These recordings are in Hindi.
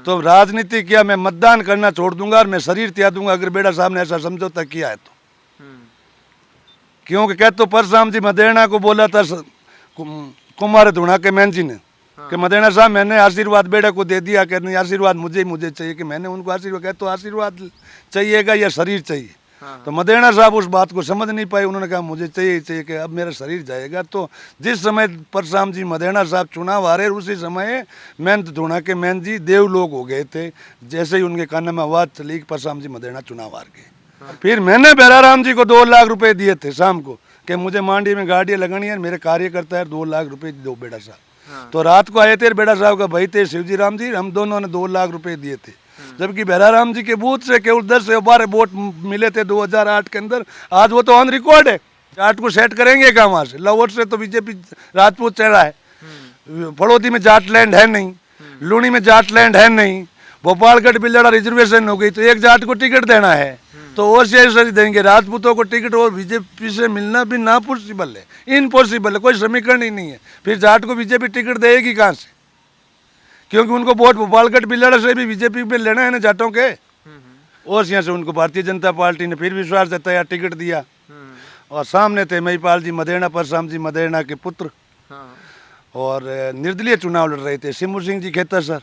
तो राजनीति किया, मैं मतदान करना छोड़ दूंगा और मैं शरीर त्याग दूंगा अगर बेड़ा साहब ने ऐसा समझौता किया है तो। क्योंकि कहते तो परशुराम जी मदेरणा को बोला था कुमार धुणा के मैन जी ने कि मदेरणा साहब मैंने आशीर्वाद बेड़ा को दे दिया, कि नहीं आशीर्वाद मुझे चाहिए, कि मैंने उनको आशीर्वाद कहा तो आशीर्वाद चाहिएगा या शरीर चाहिए। तो मदेरणा साहब उस बात को समझ नहीं पाए, उन्होंने कहा मुझे चाहिए कि अब मेरा शरीर जाएगा। तो जिस समय परशुराम जी मदेरणा साहब चुनाव हारे उसी समय मेहनत धुणा के मैन जी देवलोक हो गए थे। जैसे ही उनके कान में आवाज चली कि परशुराम जी मदेरणा चुनाव हार गए। फिर मैंने बेराराम जी को 2 लाख रुपए दिए थे शाम को कि मुझे मांडी में गाड़ियाँ लगानी है, मेरे कार्यकर्ता है 2 लाख रुपए दो बेड़ा साहब। तो रात को आए थे बेड़ा साहब का भाई थे शिवजी राम जी, हम दोनों ने 2 लाख रुपए दिए थे। जबकि बेराराम जी के बूथ से केवल 10 से 12 वोट मिले थे 2008 के अंदर। आज वो तो ऑन रिकॉर्ड है। जाट को सेट करेंगे क्या वहाँ से? लवोट से तो बीजेपी राजपूत चढ़ा है, फड़ौदी में जाट लैंड है नहीं, लूणी में जाट लैंड है नहीं, भोपालगढ़ बिलड़ा रिजर्वेशन हो गई तो एक जाट को टिकट देना है तो और से देंगे। राजपूतों को टिकट और बीजेपी से मिलना भी ना पॉसिबल है, इनपॉसिबल है, कोई समीकरण ही नहीं है। फिर जाट को बीजेपी टिकट देगी कहाँ से? क्योंकि उनको वोट भोपालगढ़ बिलड़ा से भी बीजेपी पे लेना है ना जाटों के। और यहाँ से उनको भारतीय जनता पार्टी ने फिर विश्वास जताया, टिकट दिया। और सामने थे महिपाल जी मदेरणा, परशुराम जी मदेरणा के पुत्र, और निर्दलीय चुनाव लड़ रहे थे सिमू सिंह जी खेतर सर,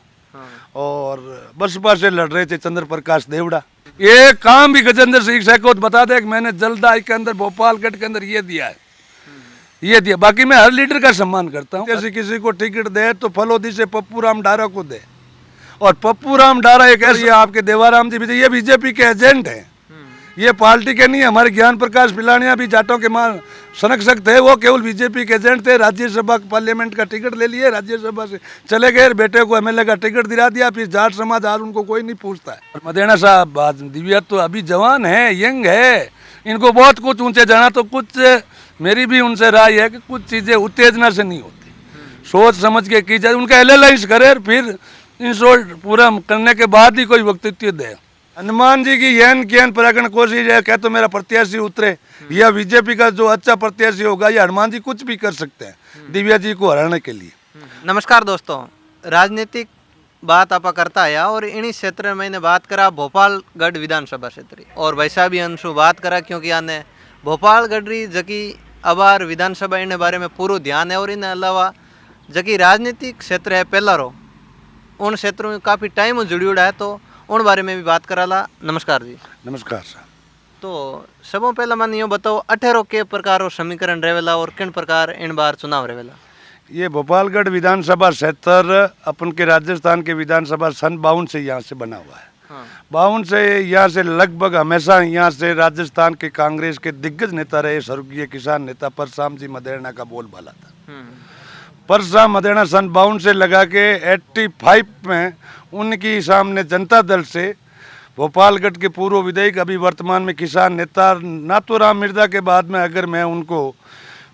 और बसपा से लड़ रहे थे चंद्र प्रकाश देवड़ा। ये काम भी गजेंद्र सिंह शेखावत बता दे कि मैंने जलदाई के अंदर भोपालगढ़ के अंदर ये दिया है, ये दिया। बाकी मैं हर लीडर का सम्मान करता हूँ। जैसे किसी को टिकट दे तो फलोदी से पप्पू राम डारा को दे, और पप्पू राम डारा एक ऐसे आपके देवाराम जी भी, ये बीजेपी के एजेंट हैं, ये पार्टी के नहीं है। हमारे ज्ञान प्रकाश पिलानिया भी जाटों के मान संरक्षक थे, वो केवल बीजेपी के एजेंट थे। राज्यसभा पार्लियामेंट का टिकट ले लिए, राज्यसभा से चले गए, बेटे को एमएलए का टिकट दिला दिया। फिर जाट समाज आज उनको कोई नहीं पूछता है। मदेरणा साहब दिव्या तो अभी जवान है, यंग है, इनको बहुत कुछ ऊंचे जाना। तो कुछ मेरी भी उनसे राय है कि कुछ चीज़ें उत्तेजना से नहीं होती, सोच समझ के की जाए। उनका एनालाइज करे, फिर इंसोल्ट पूरा करने के बाद ही कोई वक्तव्य दे। हनुमान जी की यन ज्ञान परागण कोशिश है, क्या तो मेरा प्रत्याशी उतरे या बीजेपी का जो अच्छा प्रत्याशी होगा, या हनुमान जी कुछ भी कर सकते हैं दिव्या जी को हराने के लिए। नमस्कार दोस्तों, राजनीतिक बात आप करता है और इन्हीं क्षेत्र में मैंने बात करा भोपालगढ़ विधानसभा क्षेत्र, और वैसा भी अंशु बात करा क्योंकि आने भोपालगढ़ जकी अबार विधानसभा इन बारे में पूरा ध्यान है। और इन अलावा जकी राजनीतिक क्षेत्र है पहला रो, उन क्षेत्रों में काफ़ी टाइम जुड़ी है, तो उन बारे में भी बात कराला। नमस्कार जी। नमस्कार सर। तो सबों पहला मन यो बताओ 18 के प्रकार समीकरण रहेला और किन प्रकार इन बार चुनाव रहेला? ये भोपालगढ़ विधानसभा क्षेत्र अपन के राजस्थान के विधानसभा सन 52 से यहाँ से बना हुआ है। 52 से यहाँ से लगभग हमेशा यहाँ से राजस्थान के कांग्रेस के दिग्गज नेता रहे स्वर्गीय किसान नेता परशुराम जी मदेरणा का बोलबाला था। परशुराम मदेरणा सन 52 से लगा के 85 में उनकी सामने जनता दल से भोपालगढ़ के पूर्व विधायक अभी वर्तमान में किसान नेता नाथूराम मिर्जा के बाद में अगर मैं उनको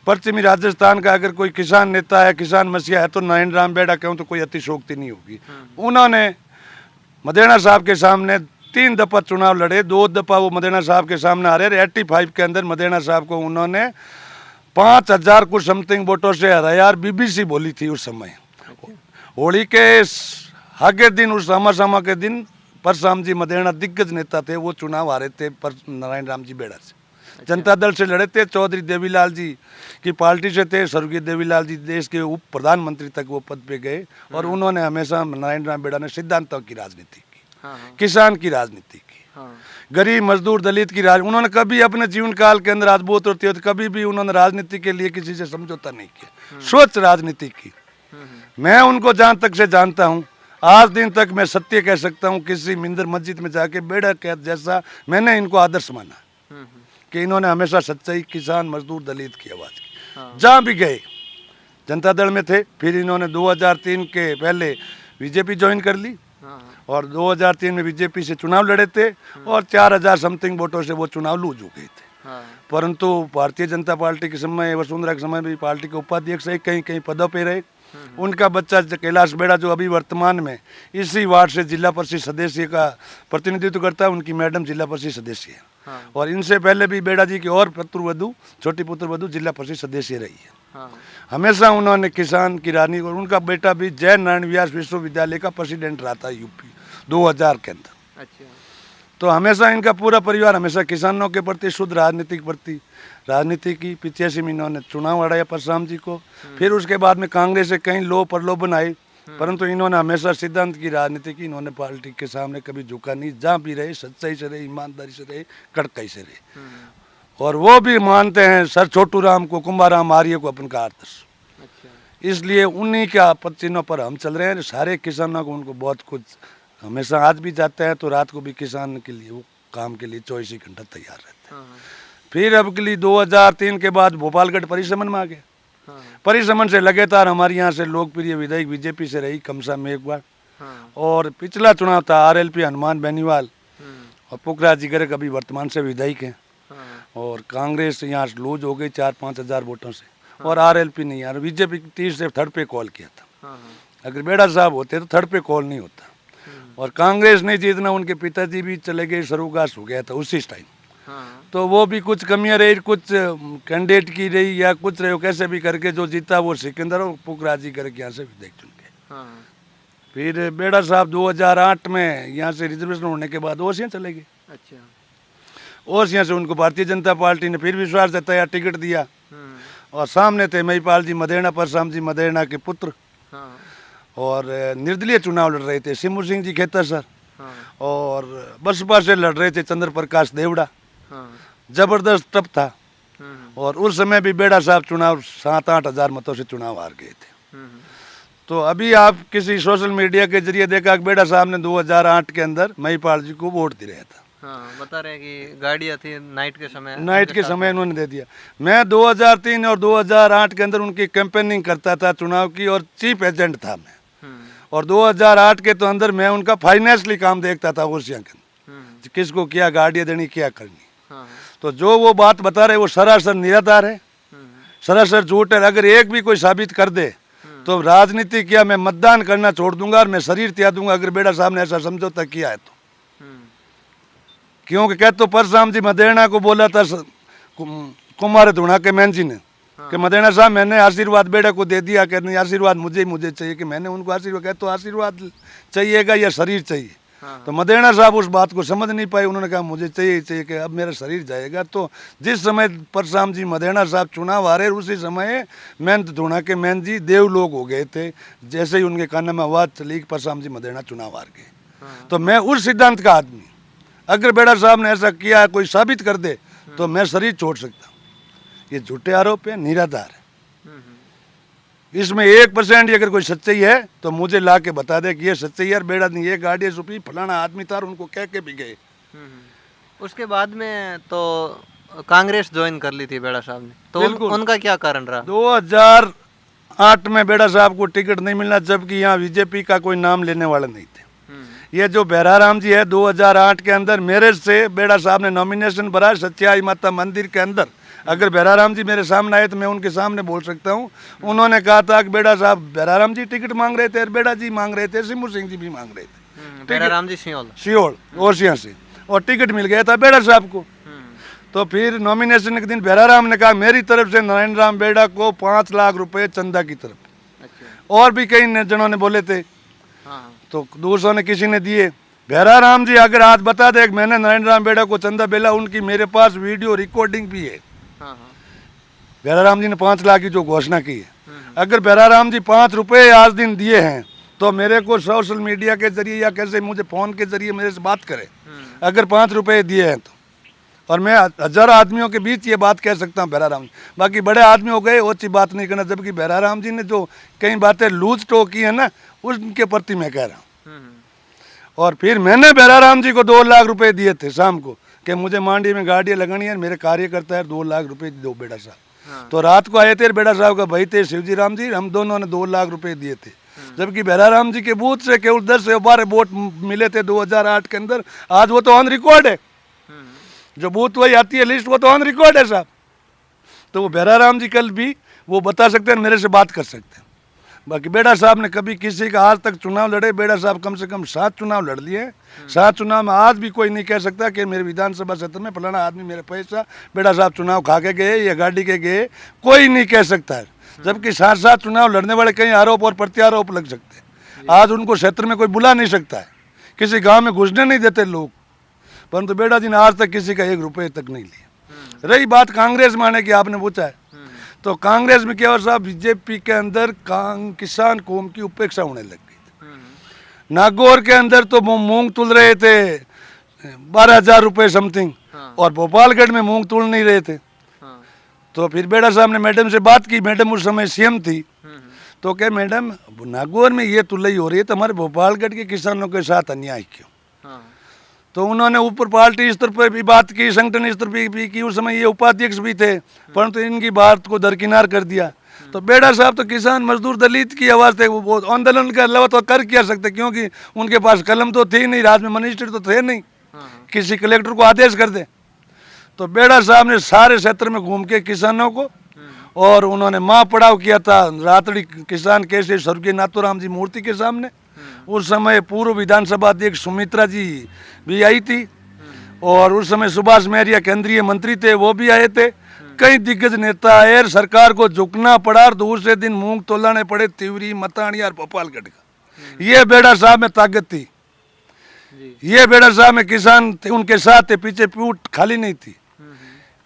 पश्चिमी राजस्थान का अगर कोई किसान नेता है, किसान मसीहा है, तो नारायण राम बेड़ा कहूँ तो कोई अतिशोक्ति नहीं होगी। उन्होंने मदेरणा साहब के सामने 3 दफा चुनाव लड़े, 2 दफा वो मदेरणा साहब के सामने आ रहे। 85 के अंदर मदेरणा साहब को उन्होंने 5000 कुछ समथिंग वोटों से हराया। बीबीसी बोली थी उस समय। होली के आगे दिन, उस सामा के दिन परशुराम जी मदेरणा दिग्गज नेता थे, वो चुनाव हारे थे नारायण राम जी बेड़ा से। जनता दल से लड़े थे, चौधरी देवीलाल जी की पार्टी से थे। स्वर्गीय देवीलाल जी देश के उप प्रधानमंत्री तक वो पद पे गए, और उन्होंने हमेशा नारायण राम बेड़ा ने सिद्धांतों की राजनीति की, किसान की राजनीति की, गरीब मजदूर दलित की उन्होंने कभी अपने जीवन काल के अंदर आज बोत होती है तो कभी भी उन्होंने राजनीति के लिए किसी से समझौता नहीं किया, स्वच्छ राजनीति की। मैं उनको जहाँ तक से जानता हूँ, आज दिन तक मैं सत्य कह सकता हूँ, किसी मिंदर मस्जिद में जाके बेड़ा कैद जैसा मैंने इनको आदर्श माना कि इन्होंने हमेशा सच्चाई, किसान, मजदूर, दलित की आवाज़ की। जहाँ भी गए, जनता दल में थे, फिर इन्होंने 2003 के पहले बीजेपी ज्वाइन कर ली, और 2003 में बीजेपी से चुनाव लड़े थे, और 4000 समथिंग वोटों से वो चुनाव लूज हो गए थे। परंतु भारतीय जनता पार्टी के समय, वसुंधरा के समय भी पार्टी के उपाध्यक्ष रहे, कहीं कहीं पदों पे रहे। उनका बच्चा कैलाश बेड़ा जो अभी वर्तमान में इसी वार्ड से जिला परिषद सदस्य का प्रतिनिधित्व करता है, उनकी मैडम जिला परिषद सदस्य है। हाँ। और इनसे पहले भी बेड़ा जी की और पुत्रवधू, छोटी पुत्रवधू जिला परिषद सदस्य रही है। हाँ। हमेशा उन्होंने किसान की रानी, और उनका बेटा भी जय नारायण व्यास विश्वविद्यालय का प्रेसिडेंट रहा था यूपी 2000 के अंदर। अच्छा। तो हमेशा इनका पूरा परिवार हमेशा किसानों के प्रति, शुद्ध राजनीति की। 85 में इन्होंने चुनाव लड़ाया परशुराम जी को। फिर उसके बाद में कांग्रेस से कई लोभ प्रलोभन आए, परंतु इन्होंने हमेशा सिद्धांत की राजनीति की। इन्होंने पार्टी के सामने कभी झुका नहीं, जहाँ भी रहे सच्चाई से रहे, ईमानदारी से रहे, कड़काई से रहे। और वो भी मानते हैं सर छोटू राम को, कुंभाराम आर्य को अपन का आदर्श। अच्छा। इसलिए उन्हीं के पदचिन्हों पर हम चल रहे हैं। सारे किसानों को उनको बहुत कुछ, हमेशा आज भी जाते हैं तो रात को भी किसान के लिए वो काम के लिए 24 घंटा तैयार रहते हैं। हाँ। फिर अब के लिए 2003 के बाद भोपालगढ़ परिसमन में आ गए। हाँ। परिसमन से लगातार हमारे यहाँ से लोकप्रिय विधायक बीजेपी से रही कमसा मेघवाल, हाँ। और पिछला चुनाव था आरएलपी हनुमान बेनीवाल, और पुखराज जी गर्ग अभी वर्तमान से विधायक हैं। हाँ। और कांग्रेस यहाँ लूज हो गई 4-5 हज़ार वोटों से, और आरएलपी नहीं यार, बीजेपी 30 से थर्ड पे कॉल किया था। हाँ। अगर बेड़ा साहब होते तो थर्ड पे कॉल नहीं होता। और कांग्रेस नहीं जीतना, उनके पिताजी भी चले गए, सरोगास हो गया था उसी टाइम। हाँ। तो वो भी कुछ कमियां रही, कुछ कैंडिडेट की रही या कुछ रहे, कैसे भी करके जो जीता वो सिकंदर और पुखराज जी करके यहाँ से विधायक चुन के। हाँ। फिर बेड़ा साहब 2008 में यहाँ से रिजर्वेशन होने के बाद ओसियाँ चले गए। अच्छा। ओसियाँ से उनको भारतीय जनता पार्टी ने फिर विश्वास जताया, टिकट दिया, और सामने थे महिपाल जी मदेरणा, परशुराम जी मदेरणा के पुत्र, हाँ। और निर्दलीय चुनाव लड़ रहे थे सिमू सिंह जी खेतर सर, हाँ। और बसपा से लड़ रहे थे चंद्र प्रकाश देवड़ा। हाँ। जबरदस्त टप था, और उस समय भी बेड़ा साहब चुनाव 7-8 हज़ार मतों से चुनाव हार गए थे। तो अभी आप किसी सोशल मीडिया के जरिए देखा कि बेड़ा साहब ने 2008 के अंदर महिपाल जी को वोट दे रहा था। हाँ, बता रहे हैं कि गाड़ियाँ थी नाइट के समय इन्होंने दे दिया। मैं 2003 और 2008 के अंदर उनकी कैंपेनिंग करता था चुनाव की, और चीफ एजेंट था मैं। और 2008 के तो अंदर मैं उनका फाइनेंशियली काम देखता था ओसियाँ के अंदर, किसको क्या गाड़ियाँ देनी, क्या करनी। हाँ। तो जो वो बात बता रहे वो सरासर निराधार है, सरासर झूठ है। अगर एक भी कोई साबित कर दे तो राजनीति किया, मैं मतदान करना छोड़ दूंगा और मैं शरीर त्याग दूंगा, अगर बेड़ा साहब ने ऐसा समझौता किया है तो। क्योंकि कहते तो परशुराम जी मदेरणा को बोला था कुमार धुणा के मैन जी ने कि मदेरणा साहब मैंने आशीर्वाद बेड़ा को दे दिया, कि नहीं आशीर्वाद मुझे चाहिए, कि मैंने उनको आशीर्वाद कहा तो आशीर्वाद चाहिएगा या शरीर चाहिए। तो मदेरणा साहब उस बात को समझ नहीं पाए, उन्होंने कहा मुझे चाहिए कि अब मेरा शरीर जाएगा। तो जिस समय परशुराम जी मदेरणा साहब चुनाव हारे, उसी समय मैन धुणा के मैन जी देवलोक हो गए थे। जैसे ही उनके कान में आवाज़ चली कि परशुराम जी मदेरणा चुनाव हार गए। तो मैं उस सिद्धांत का आदमी, अगर बेड़ा साहब ने ऐसा किया, कोई साबित कर दे तो मैं शरीर छोड़ सकता हूँ। ये झूठे आरोप है, निराधार है। इसमें 1% अगर कोई सच्चाई है तो मुझे ला के बता दे कि ये सच्चाई है, बेड़ा नहीं, ये गाड़ी सुपी फलाना आदमी था, उनको कह के भी गए। उसके बाद में तो कांग्रेस ज्वाइन कर ली थी बेड़ा साहब ने, तो उनका क्या कारण रहा? 2008 में बेड़ा साहब को टिकट नहीं मिलना, जबकि यहाँ बीजेपी का कोई नाम लेने वाला नहीं थे। ये जो बहराराम जी है 2008 के अंदर मेरे से बेड़ा साहब ने नॉमिनेशन भरा सत्याई माता मंदिर के अंदर। अगर बहराराम जी मेरे सामने आए तो मैं उनके सामने बोल सकता हूँ। उन्होंने कहा था कि बेड़ा साहब, बहराराम जी टिकट मांग रहे थे, बेड़ा जी मांग रहे थे, सिमू सिंह जी भी मांग रहे थे। बहराराम जी सियोल ओसियाँ से, और टिकट मिल गया था बेड़ा साहब को। तो फिर नॉमिनेशन के दिन बहराराम ने कहा मेरी तरफ से नारायण राम बेड़ा को 5 लाख रुपए चंदा की तरफ। और भी कई जनों ने बोले थे, तो दूसरों ने किसी ने दिए। बहराराम जी अगर आज बता दे कि मैंने नारायण राम बेड़ा को चंदा बेला, उनकी मेरे पास वीडियो रिकॉर्डिंग भी है। बहराराम जी ने 5 लाख की जो घोषणा की है, अगर बहराराम जी 5 रुपए आज दिन दिए हैं तो मेरे को सोशल मीडिया के जरिए या कैसे मुझे फोन के जरिए मेरे से बात करें, अगर 5 रुपए दिए हैं तो। और मैं हजारों आदमियों के बीच ये बात कह सकता हूँ बहराराम जी। बाकी बड़े आदमी हो गए, वो अच्छी बात नहीं करना। जबकि बहराराम जी ने जो कई बातें लूज टो की है ना, उनके प्रति मैं कह रहा हूँ। और फिर मैंने बहराराम जी को 2 लाख रुपए दिए थे शाम को, कि मुझे मांडी में गाड़ियाँ लगानी है, मेरे कार्यकर्ता है, 2 लाख रुपए दो बेड़ा साहब। तो रात को आए थे बेड़ा साहब का भाई थे शिवजी राम जी, हम दोनों ने 2 लाख रुपए दिए थे। जबकि बहराराम जी के बूथ से केवल 10 से 12 वोट मिले थे 2008 के अंदर। आज वो तो ऑन रिकॉर्ड है, जो बूथ वही आती है लिस्ट, वो तो ऑन रिकॉर्ड है साहब। तो वो बहराराम जी कल भी वो बता सकते हैं, मेरे से बात कर सकते हैं। बाकी बेड़ा साहब ने कभी किसी का आज तक चुनाव लड़े, बेड़ा साहब कम से कम 7 चुनाव लड़ लिए। 7 चुनाव में आज भी कोई नहीं कह सकता कि मेरे विधानसभा क्षेत्र में फलाना आदमी मेरे पैसा बेड़ा साहब चुनाव खा के गए या गाड़ी के गए, कोई नहीं कह सकता है। जबकि 7 चुनाव लड़ने वाले कई आरोप और प्रत्यारोप लग सकते हैं। आज उनको क्षेत्र में कोई बुला नहीं सकता है, किसी गाँव में घुसने नहीं देते लोग, परंतु बेड़ा जी ने आज तक किसी का 1 रुपये तक नहीं लिया। रही बात कांग्रेस में आने की, आपने पूछा है, तो कांग्रेस में क्या हुआ साहब, बीजेपी के अंदर किसान कौम की उपेक्षा होने लग गई। नागौर के अंदर तो वो मूंग तुल रहे थे 12,000 रुपये समथिंग, और भोपालगढ़ में मूंग तुल नहीं रहे थे। तो फिर बेड़ा साहब ने मैडम से बात की, मैडम उस समय सीएम थी, तो क्या मैडम नागौर में ये तुलई हो रही है तो हमारे भोपालगढ़ के किसानों के साथ अन्याय क्यों? तो उन्होंने ऊपर पार्टी स्तर पर भी बात की, संगठन स्तर पर भी की, उस समय ये उपाध्यक्ष भी थे, परंतु इनकी बात को दरकिनार कर दिया। तो बेड़ा साहब तो किसान मजदूर दलित की आवाज़ थे, वो आंदोलन के अलावा तो कर क्या सकते, क्योंकि उनके पास कलम तो थी नहीं, राज्य में मिनिस्टर तो थे नहीं किसी कलेक्टर को आदेश कर दे। तो बेड़ा साहब ने सारे क्षेत्र में घूम के किसानों को, और उन्होंने माँ पड़ाव किया था रातड़ी किसान कैसे स्वर्गीय नाथूराम जी मूर्ति के सामने। उस समय पूर्व विधानसभा अध्यक्ष सुमित्रा जी भी आई थी, और उस समय सुभाष मेहरिया केंद्रीय मंत्री थे, वो भी आए थे। कई दिग्गज नेता आए, सरकार को झुकना पड़ा, और दूसरे दिन मूंग तोलाने पड़े तिवरी, मतानी और भोपालगढ़ का। ये बेड़ा साहब में ताकत थी, ये बेड़ा साहब में किसान थे, उनके साथ थे, पीछे पीठ खाली नहीं थी।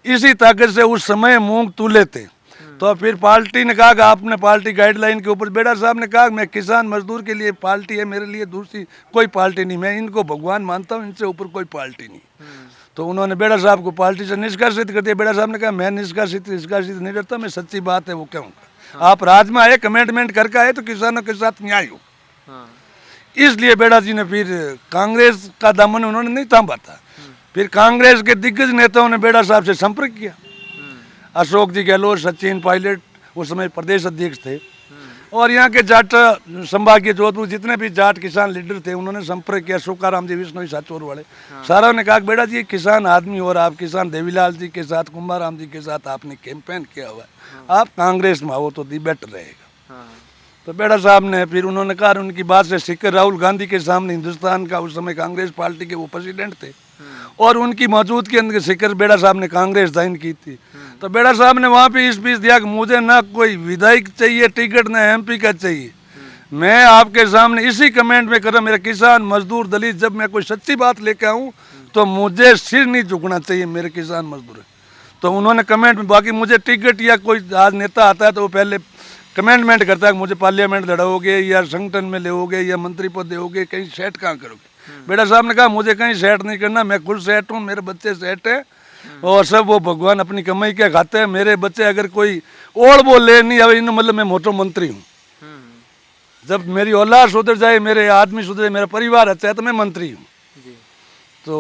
इसी ताकत से उस समय मूंग तुले थे। तो फिर पार्टी ने कहा कि आपने पार्टी गाइडलाइन के ऊपर, बेड़ा साहब ने कहा मैं किसान मजदूर के लिए पार्टी है, मेरे लिए दूसरी कोई पार्टी नहीं, मैं इनको भगवान मानता हूँ, इनसे ऊपर कोई पार्टी नहीं। तो उन्होंने बेड़ा साहब को पार्टी से निष्कासित कर दिया। बेड़ा साहब ने कहा मैं निष्कासित नहीं करता, मैं सच्ची बात है वो कहूँगा। आप राज में आए, कमेंटमेंट करके आए तो किसानों के साथ न्याय हो। इसलिए बेड़ा जी ने फिर कांग्रेस का दामन उन्होंने नहीं थामा था। फिर कांग्रेस के दिग्गज नेताओं ने बेड़ा साहब से संपर्क किया। अशोक जी गहलोत, सचिन पायलट उस समय प्रदेश अध्यक्ष थे, और यहाँ के जाट संभागीय जोधपुर जितने भी जाट किसान लीडर थे उन्होंने संपर्क किया। सुकाराम जी, विष्णु साचोर वाले सारा ने कहा बेड़ा जी किसान आदमी, और आप किसान देवीलाल जी के साथ, कुंभाराम जी के साथ आपने कैंपेन किया हुआ है, आप कांग्रेस में आओ तो दी बेटर रहेगा। तो बेड़ा साहब ने फिर उन्होंने कहा, उनकी बात से सीकर राहुल गांधी के सामने, हिंदुस्तान का उस समय कांग्रेस पार्टी के वो प्रेसिडेंट थे, और उनकी मौजूदगी के अंदर सीकर बेड़ा साहब ने कांग्रेस ज्वाइन की थी। तो बेड़ा साहब ने वहाँ पे स्पीच दिया कि मुझे ना कोई विधायक चाहिए टिकट, ना एमपी का चाहिए, मैं आपके सामने इसी कमेंट में कर रहा, मेरा किसान मजदूर दलित, जब मैं कोई सच्ची बात लेके आऊँ तो मुझे सिर नहीं झुकना चाहिए, मेरे किसान मजदूर है। तो उन्होंने कमेंट में, बाकी मुझे टिकट या कोई आज नेता आता है तो वो पहले कमेंटमेंट करता है कि मुझे पार्लियामेंट लड़ाओगे या संगठन में लेओगे या मंत्री पद दोगे, कहीं सेट कहाँ करोगे। बेड़ा साहब ने कहा मुझे कहीं सेट नहीं करना, मैं खुद सेट हूँ, मेरे बच्चे सेट है, और सब वो भगवान अपनी कमाई के खाते हैं। मेरे बच्चे अगर कोई और वो ले नहीं आवे, इन मतलब मैं मोटो मंत्री हूँ। जब मेरी औलाद सुधर जाए, मेरे आदमी सुधरे, मेरा परिवार अच्छा है, तो मैं मंत्री हूँ। तो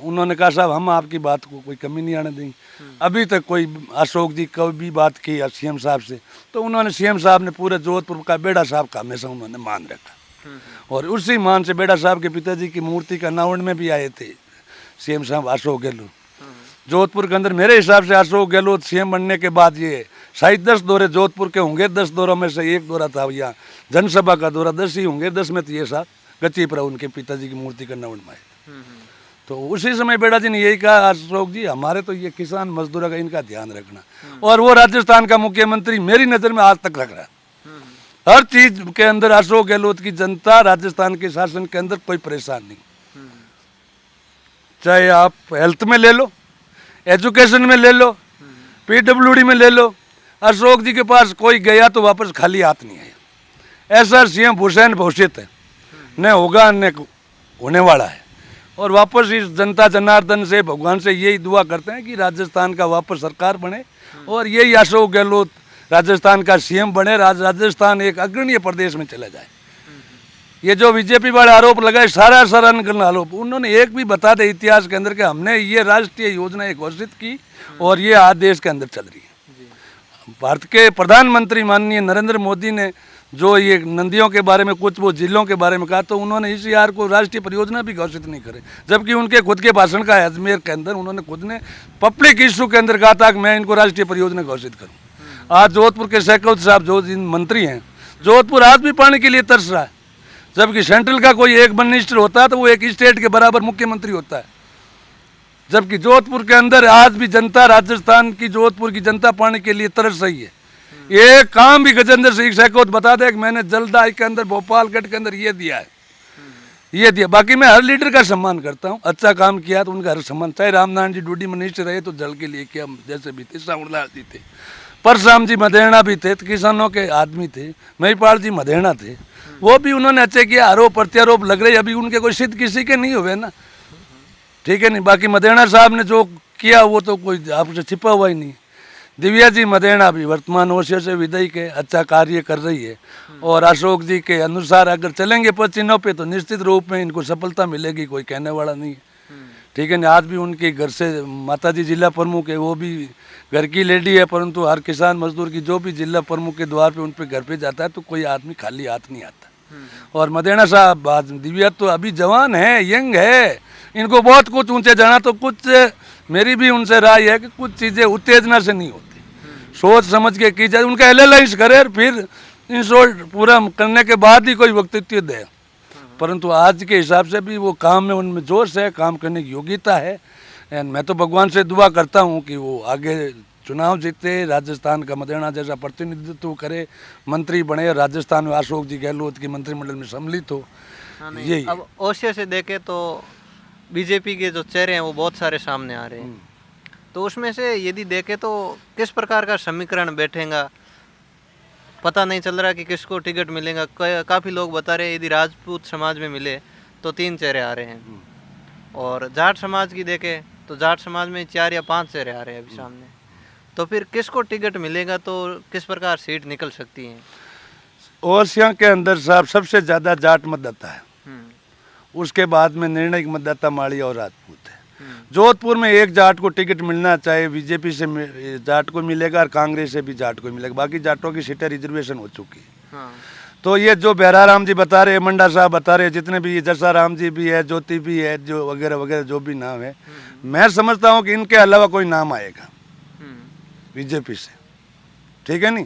उन्होंने कहा साहब हम आपकी बात को कोई कमी नहीं आने देंगे। अभी तक कोई अशोक जी कभी भी बात की सीएम साहब से, तो उन्होंने सीएम साहब ने पूरे जोधपुर का बेड़ा साहब का हमेशा उन्होंने मान रखा, और उसी मान से बेड़ा साहब के पिताजी की मूर्ति का अनावरण में भी आए थे सीएम साहब अशोक गहलोत। जोधपुर के अंदर मेरे हिसाब से अशोक गहलोत सीएम बनने के बाद ये शायद 10 दौरे जोधपुर के होंगे, 10 दौरों में से एक दौरा था यहाँ जनसभा का दौरा, 10 ही होंगे, 10 में तो ये साहब गच्चीपुरा उनके पिताजी की मूर्ति का अनावरण में आए। तो उसी समय बेड़ा जी ने यही कहा, अशोक जी हमारे तो ये किसान मजदूरों का इनका ध्यान रखना, और वो राजस्थान का मुख्यमंत्री मेरी नज़र में आज तक रख रहा है। हर चीज के अंदर अशोक गहलोत की जनता राजस्थान के शासन के अंदर कोई परेशान नहीं, चाहे आप हेल्थ में ले लो, एजुकेशन में ले लो, पीडब्ल्यूडी में ले लो, अशोक जी के पास कोई गया तो वापस खाली हाथ नहीं आया। ऐसा सीएम हुसैन भविष्य है, न होगा न होने वाला है। और वापस इस जनता जनार्दन से भगवान से यही दुआ करते हैं कि राजस्थान का वापस सरकार बने, और यही अशोक गहलोत राजस्थान का सीएम बने, राजस्थान एक अग्रणीय प्रदेश में चला जाए। ये जो बीजेपी वाले आरोप लगाए सारा निकलना आरोप, उन्होंने एक भी बता दे इतिहास के अंदर कि हमने ये राष्ट्रीय योजना घोषित की और ये आज देश के अंदर चल रही है। भारत के प्रधानमंत्री माननीय नरेंद्र मोदी ने जो ये नदियों के बारे में, कुछ वो जिलों के बारे में कहा, तो उन्होंने इस यार को राष्ट्रीय परियोजना भी घोषित नहीं करे, जबकि उनके खुद के भाषण का अजमेर के अंदर उन्होंने खुद ने पब्लिक इशू के अंदर कहा था कि मैं इनको राष्ट्रीय परियोजना घोषित करूँ। आज जोधपुर के शेखावत साहब जो जिन मंत्री हैं, जोधपुर आज भी पानी के लिए तरस रहा है, जबकि सेंट्रल का कोई एक मिनिस्टर होता है तो वो एक स्टेट के बराबर मुख्यमंत्री होता है। जबकि जोधपुर के अंदर आज भी जनता, राजस्थान की जोधपुर की जनता पानी के लिए तरस रही है। ये काम भी गजेंद्र सिंह शेखावत बता दे कि मैंने जलदाय के अंदर, भोपालगढ़ के अंदर ये दिया है, ये दिया। बाकी मैं हर लीडर का सम्मान करता हूँ, अच्छा काम किया तो उनका हर सम्मान। चाहे रामनारायण जी डूडी मिनिस्टर रहे तो जल के लिए किया, जैसे भी थे, सावरलाल जी थे, परशुराम जी मदेरणा भी थे, तो किसानों के आदमी थे, महिपाल जी मदेरणा थे, वो भी उन्होंने अच्छे किया। आरोप प्रत्यारोप लग रहे, अभी उनके कोई सिद्ध किसी के नहीं हुए ना, ठीक है नहीं। बाकी मदेरणा साहब ने जो किया वो तो कोई आपसे छिपा हुआ ही नहीं। दिव्या जी मदेरणा भी वर्तमान ओसिया से विदाई के अच्छा कार्य कर रही है, और अशोक जी के अनुसार अगर चलेंगे पचिनों पे तो निश्चित रूप में इनको सफलता मिलेगी, कोई कहने वाला नहीं है, ठीक है ना। आज भी उनके घर से माता जी जिला प्रमुख है, वो भी घर की लेडी है, परंतु हर किसान मजदूर की जो भी जिला प्रमुख के द्वार पे उन पे घर पे जाता है तो कोई आदमी खाली हाथ नहीं आता। और मदेरणा साहब, दिव्या तो अभी जवान है, यंग है, इनको बहुत कुछ ऊंचे जाना, तो कुछ मेरी भी उनसे राय है कि कुछ चीज़ें उत्तेजना से नहीं होती, सोच समझ के की जाए। उनका एनालाइज करे, फिर इंश्योर पूरा करने के बाद ही कोई वक्तव्य दे। परंतु आज के हिसाब से भी वो काम में उनमें जोश है, काम करने की योग्यता है। एंड मैं तो भगवान से दुआ करता हूँ कि वो आगे चुनाव जीते, राजस्थान का मदेरणा जैसा प्रतिनिधित्व करे, मंत्री बने, राजस्थान में अशोक जी गहलोत की मंत्रिमंडल में सम्मिलित हो। यही अब ओसिया से देखे तो बीजेपी के जो चेहरे हैं वो बहुत सारे सामने आ रहे हैं, तो उसमें से यदि देखे तो किस प्रकार का समीकरण बैठेगा, पता नहीं चल रहा कि किसको टिकट मिलेगा। काफ़ी लोग बता रहे हैं यदि राजपूत समाज में मिले तो 3 चेहरे आ रहे हैं, और जाट समाज की देखे तो जाट समाज में 4 या 5 चेहरे आ रहे हैं अभी सामने। तो फिर किसको टिकट मिलेगा, तो किस प्रकार सीट निकल सकती है? ओसिया के अंदर साहब सबसे ज़्यादा जाट मतदाता है, उसके बाद में निर्णायक मतदाता माड़ी और राजपूत है। जोधपुर में एक जाट को टिकट मिलना, चाहे बीजेपी से जाट को मिलेगा और कांग्रेस से भी जाट को मिलेगा, बाकी जाटों की सीटें रिजर्वेशन हो चुकी है। हाँ। तो ये जो बेहराराम जी बता रहे, मंडा साहब बता रहे, जितने भी जसा राम जी भी है, ज्योति भी है, जो वगैरह वगैरह जो भी नाम है, मैं समझता हूँ कि इनके अलावा कोई नाम आएगा बीजेपी से, ठीक है नहीं।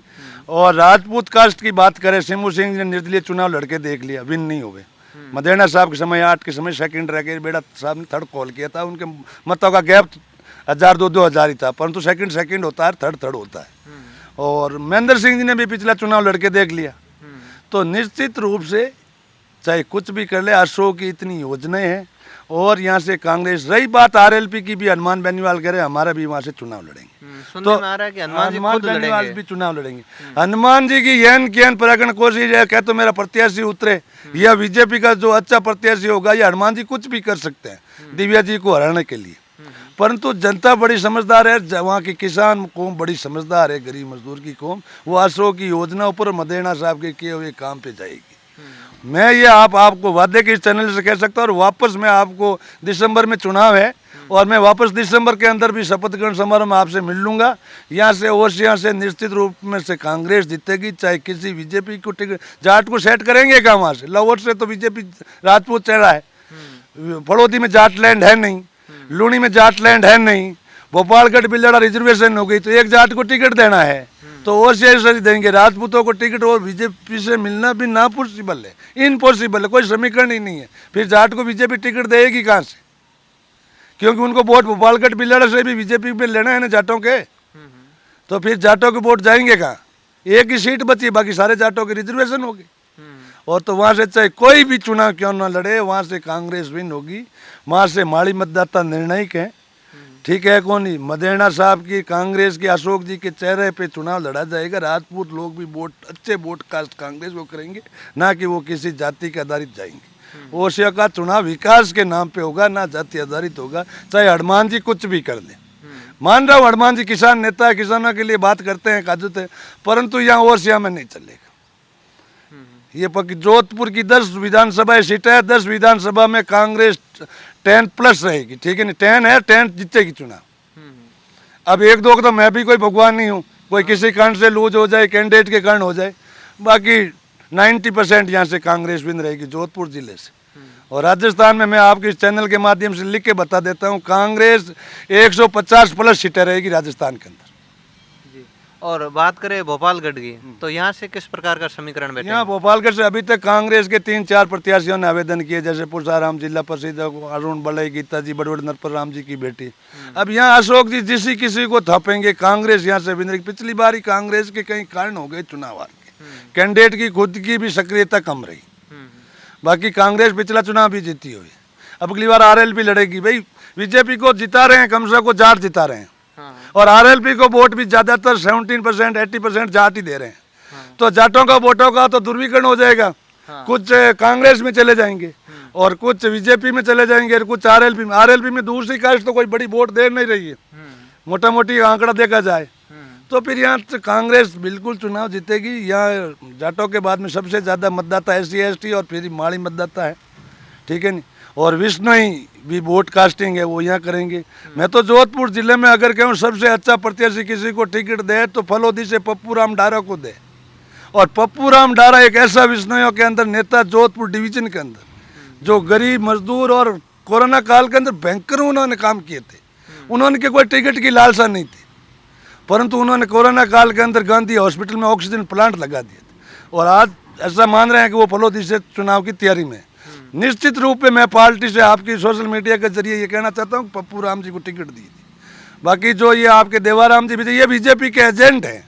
और राजपूत कास्ट की बात करें, सिमू सिंह जी ने निर्दलीय चुनाव लड़के देख लिया, विन नहीं हुए। मदेरणा साहब के समय 8 के समय सेकंड रह गए, बेड़ा साहब ने थर्ड कॉल किया था, उनके मतों का गैप 1000 2,000 ही था, परंतु सेकंड होता है, थर्ड होता है। और महेंद्र सिंह जी ने भी पिछला चुनाव लड़के देख लिया। तो निश्चित रूप से चाहे कुछ भी कर ले, अशोक की इतनी योजनाएं हैं, और यहाँ से कांग्रेस, रही बात आरएलपी की भी, हनुमान बेनीवाल कह रहे हमारा भी वहाँ से चुनाव लड़ेंगे। सुनने में आ रहा है कि हनुमान बेनीवाल भी चुनाव लड़ेंगे। हनुमान जी की यन कियन परागण कोशिश है, क्या तो मेरा प्रत्याशी उतरे, या बीजेपी का जो अच्छा प्रत्याशी होगा, या हनुमान जी कुछ भी कर सकते हैं दिव्या जी को हराने के लिए। परंतु जनता बड़ी समझदार है, वहाँ की किसान कौम बड़ी समझदार है, गरीब मजदूर की कौम, वो अशोक की योजना ऊपर मदेरणा साहब के किए हुए काम पे जाएगी। मैं ये आपको वादे के इस चैनल से कह सकता हूँ। और वापस मैं आपको, दिसंबर में चुनाव है, और मैं वापस दिसंबर के अंदर भी शपथ ग्रहण समारोह में आपसे मिल लूँगा। यहाँ से ओसिया से निश्चित रूप में से कांग्रेस जीतेगी, चाहे किसी बीजेपी को टिकट, जाट को सेट करेंगे क्या वहाँ से? लाहौर से तो बीजेपी राजपूत चेहरा है, फड़ौदी में जाट लैंड है नहीं, लूनी में जाट लैंड है नहीं, भोपालगढ़ बिलड़ा रिजर्वेशन हो गई, तो एक जाट को टिकट देना है तो ओसिया से देंगे राजपूतों को टिकट, और बीजेपी से मिलना भी ना पॉसिबल है, इनपॉसिबल है, कोई समीकरण ही नहीं है। फिर जाट को बीजेपी टिकट देगी कहाँ से? क्योंकि उनको वोट भोपालगढ़ बिलड़ा से भी बीजेपी पे लेना है ना जाटों के, तो फिर जाटों के वोट जाएंगे कहाँ? एक ही सीट बची, बाकी सारे जाटों की रिजर्वेशन होगी। और तो वहाँ से चाहे कोई भी चुनाव क्यों ना लड़े, वहाँ से कांग्रेस विन होगी, वहाँ से माड़ी मतदाता निर्णायक है, ठीक है। कौन ही मदेरणा साहब की, कांग्रेस की, अशोक जी के चेहरे पे चुनाव लड़ा जाएगा। राजपूत लोग भी वोट, अच्छे वोट कास्ट कांग्रेस को करेंगे, ना कि वो किसी जाति के आधारित जाएंगे। ओसिया का चुनाव विकास के नाम पे होगा, ना जाति आधारित होगा, चाहे हनुमान जी कुछ भी कर दे। मान रहा हूँ हनुमान जी किसान नेता है, किसानों के लिए बात करते हैं, काजुत है, परंतु यहाँ ओसिया में नहीं चलेगा। ये पक्की जोधपुर की 10 विधानसभा सीटें है, 10 विधानसभा में कांग्रेस 10+ रहेगी, ठीक है नहीं, 10 है, 10 जीतेगी चुनाव। अब 1-2 तो मैं भी कोई भगवान नहीं हूँ, कोई किसी कारण से लूज हो जाए, कैंडिडेट के कारण हो जाए, बाकी 90% यहाँ से कांग्रेस विन रहेगी जोधपुर जिले से। और राजस्थान में मैं आपके इस चैनल के माध्यम से लिख के बता देता हूँ, कांग्रेस 150+ सीटें रहेगी राजस्थान के अंदर। और बात करें भोपालगढ़ की, तो यहाँ से किस प्रकार का समीकरण बैठे? यहाँ भोपालगढ़ से अभी तक कांग्रेस के 3-4 प्रत्याशियों ने आवेदन किए, जैसे पुरसाराम जिला परिषद अरुण बलई, गीता जी बड़बड़ नरपर राम जी की बेटी। अब यहाँ अशोक जी जिसी किसी को थपेंगे, कांग्रेस यहाँ से विन। पिछली बार ही कांग्रेस के कई कारण हो गए चुनाव हार के, कैंडिडेट की खुद की भी सक्रियता कम रही। बाकी कांग्रेस पिछला चुनाव भी जीती हुई, अब अगली बार आरएलपी लड़ेगी। भाई बीजेपी को जिता रहे हैं, कमसा को जाट जिता रहे हैं, और आरएलपी को वोट भी ज्यादातर 17% 80% जाट ही दे रहे हैं। तो जाटों का वोटों का तो ध्रुवीकरण हो जाएगा। कुछ कांग्रेस में चले जाएंगे और कुछ बीजेपी में चले जाएंगे और कुछ आरएलपी में। आरएलपी में दूसरी कास्ट तो कोई बड़ी वोट दे नहीं रही है, मोटा मोटी आंकड़ा देखा जाए तो फिर यहाँ कांग्रेस बिल्कुल चुनाव जीतेगी। यहाँ जाटों के बाद में सबसे ज़्यादा मतदाता SC ST और फिर माड़ी मतदाता है, ठीक है नहीं। और विष्णोई भी वोट कास्टिंग है, वो यहाँ करेंगे। मैं तो जोधपुर जिले में अगर कहूँ सबसे अच्छा प्रत्याशी किसी को टिकट दे तो फलोदी से पप्पू राम डारा को दे। और पप्पू राम डारा एक ऐसा विष्णोइयों के अंदर नेता, जोधपुर डिवीजन के अंदर, जो गरीब मजदूर और कोरोना काल के अंदर भयंकर उन्होंने काम किए थे। उन्होंने के कोई टिकट की लालसा नहीं थी, परंतु उन्होंने कोरोना काल के अंदर गांधी हॉस्पिटल में ऑक्सीजन प्लांट लगा दिए थे। और आज ऐसा मान रहे हैं कि वो फलोदी से चुनाव की तैयारी में। निश्चित रूप में मैं पार्टी से आपकी सोशल मीडिया के जरिए ये कहना चाहता हूँ पप्पू राम जी को टिकट दी थी। बाकी जो ये आपके देवाराम जी भी, ये बीजेपी के एजेंट हैं,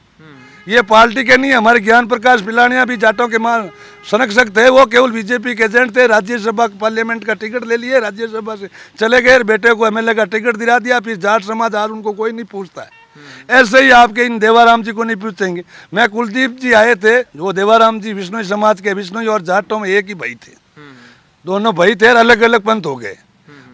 ये पार्टी के नहीं है। हमारे ज्ञान प्रकाश पिलानिया भी जाटों के मान संरक्षक थे, वो केवल बीजेपी के एजेंट थे। राज्यसभा पार्लियामेंट का टिकट ले लिए, राज्यसभा से चले गए, बेटे को MLA का टिकट दिला दिया, फिर जाट समाज आज उनको कोई नहीं पूछता है। ऐसे ही आपके इन देवाराम जी को नहीं पूछेंगे। मैं कुलदीप जी आए थे, वो देवाराम जी विष्णु समाज के, विष्णु और जाटों में एक ही भाई थे, दोनों भाई थे, अलग अलग पंथ हो गए।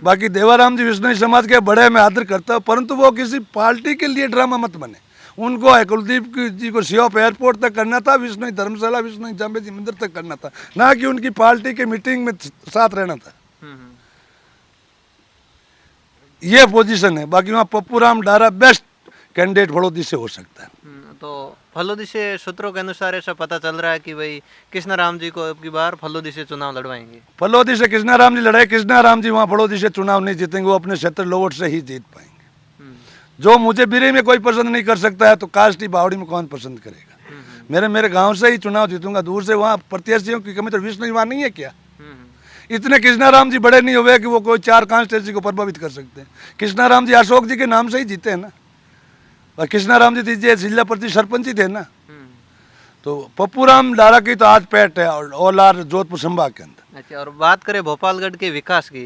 बाकी देवाराम जी विष्णु समाज के बड़े मैं आदर करता हूँ, परंतु वो किसी पार्टी के लिए ड्रामा मत बने। उनको कुलदीप जी को सीओप एयरपोर्ट तक करना था, विष्णु धर्मशाला, विष्णु जाम्बे जी मंदिर तक करना था, ना कि उनकी पार्टी के मीटिंग में साथ रहना था। ये पोजीशन है। बाकी वहाँ पप्पू राम डारा बेस्ट कैंडिडेट फलोदी से हो सकता है। तो फलोदी से सूत्रों के अनुसार ऐसा पता चल रहा है कि भाई कृष्णाराम जी को अब की बार फलोदी से चुनाव लड़वाएंगे। फलोदी से कृष्णाराम जी लड़ाए। कृष्णाराम जी वहाँ फलोदी से चुनाव नहीं जीतेंगे, वो अपने क्षेत्र लोवट से ही जीत पाएंगे। जो मुझे बिरे में कोई पसंद नहीं कर सकता है तो काष्टी बावड़ी में कौन पसंद करेगा। मेरे गांव से ही चुनाव जीतूंगा, दूर से वहाँ प्रत्याशियों की कमी तो विष्णु वहाँ नहीं है क्या? इतने कृष्णाराम जी बड़े नहीं हुए कि वो कोई 4 कांस्टिट्यूंसी को प्रभावित कर सकते हैं। कृष्णाराम जी अशोक जी के नाम से ही जीते हैं ना, और कृष्णाराम जी दीजिए जिला प्रति सरपंच ही थे ना। तो पप्पू राम डारा की तो आज पैठ है और जोधपुर संभाग के अंदर। अच्छा, और बात करें भोपालगढ़ के विकास की,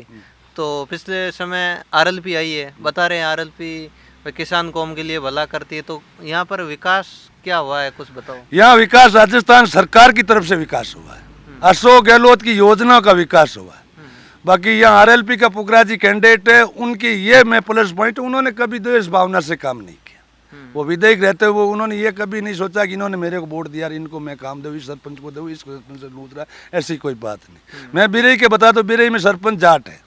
तो पिछले समय RLP आई है, बता रहे हैं RLP किसान कौम के लिए भला करती है, तो यहाँ पर विकास क्या हुआ है कुछ बताओ। यहाँ विकास राजस्थान सरकार की तरफ से विकास हुआ है, अशोक गहलोत की योजना का विकास हुआ है। बाकी यहाँ RLP का पुकरा जी कैंडिडेट है, उनकी ये मैं प्लस पॉइंट, उन्होंने कभी द्वेष भावना से काम नहीं किया। वो विधायक रहते हुए उन्होंने ये कभी नहीं सोचा कि इन्होंने मेरे को वोट दिया, इनको मैं काम दूँ, इस सरपंच को दूँ, इस सरपंच से लूट रहा, ऐसी कोई बात नहीं। मैं बिरई के बता दूँ, बिरई में सरपंच जाट है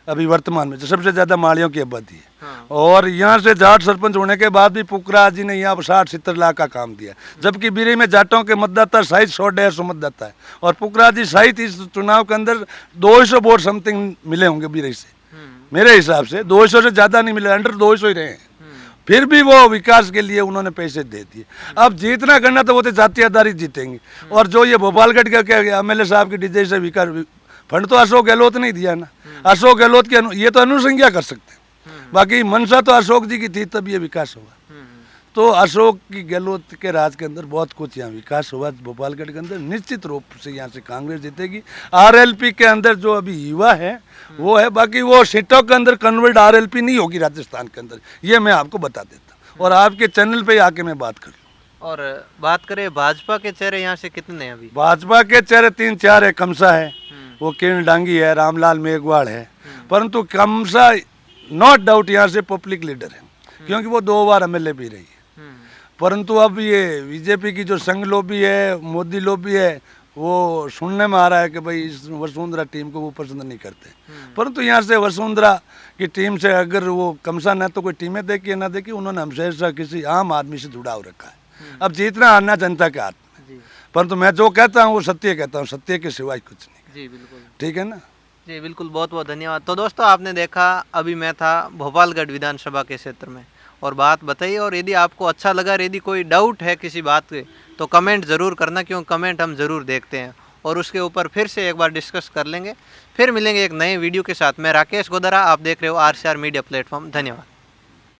अभी वर्तमान में, जो सबसे ज्यादा माड़ियों की आबादी है। और यहाँ से जाट सरपंच होने के बाद भी पुकरा जी ने यहाँ 60-70 लाख का काम दिया, जबकि बिरई में जाटों के मतदाता 100-150 मतदाता है, और पुकरा जी शायद इस चुनाव के अंदर 200 वोट समथिंग मिले होंगे बिरई से, मेरे हिसाब से 200 से ज्यादा नहीं मिले, अंडर 200 ही रहे हैं। फिर भी वो विकास के लिए उन्होंने पैसे दे दिए। अब जीतना करना तो वो तो जाति आधारित जीतेंगे। और जो ये भोपालगढ़ का क्या MLA साहब की डीजे से विकास फंड तो अशोक गहलोत नहीं दिया ना, अशोक गहलोत की ये तो अनुसंज्ञा कर सकते हैं, बाकी मंशा तो अशोक जी की थी, तब ये विकास हुआ। तो अशोक की गहलोत के राज के अंदर बहुत कुछ यहाँ विकास हुआ भोपालगढ़ के अंदर। निश्चित रूप से यहाँ से कांग्रेस जीतेगी। RLP के अंदर जो अभी युवा है वो है, बाकी वो सीटों के अंदर कन्वर्ट RLP नहीं होगी राजस्थान के अंदर, ये मैं आपको बता देता हूँ, और आपके चैनल पे आके मैं बात कर लूँ। और बात करें भाजपा के चेहरे यहाँ से कितने हैं अभी? भाजपा के चेहरे 3-4 है। कमसा है, वो किरण डांगी है, रामलाल मेघवाल है, परंतु कमसा नॉट डाउट यहाँ से पब्लिक लीडर है, क्योंकि वो 2 बार MLA भी रही है। परंतु अब ये बीजेपी की जो संघ लोबी है, मोदी लोबी है, वो सुनने में आ रहा है कि भाई इस वसुंधरा टीम को वो पसंद नहीं करते। परंतु यहाँ से वसुंधरा की टीम से अगर वो कमसा न तो कोई टीमें देखी ना देखी, उन्होंने हमसे ऐसा किसी आम आदमी से जुड़ाव रखा है। अब जीतना हारना जनता के हाथ में, परंतु मैं जो कहता हूँ वो सत्य कहता हूँ, सत्य के सिवाय कुछ नहीं। जी बिल्कुल, ठीक है ना जी बिल्कुल, बहुत बहुत धन्यवाद। तो दोस्तों आपने देखा, अभी मैं था भोपालगढ़ विधानसभा के क्षेत्र में, और बात बताई। और यदि आपको अच्छा लगा और यदि कोई डाउट है किसी बात के तो कमेंट ज़रूर करना, क्योंकि कमेंट हम ज़रूर देखते हैं और उसके ऊपर फिर से एक बार डिस्कस कर लेंगे। फिर मिलेंगे एक नए वीडियो के साथ। मैं राकेश गोदरा, आप देख रहे हो RCR मीडिया प्लेटफॉर्म। धन्यवाद।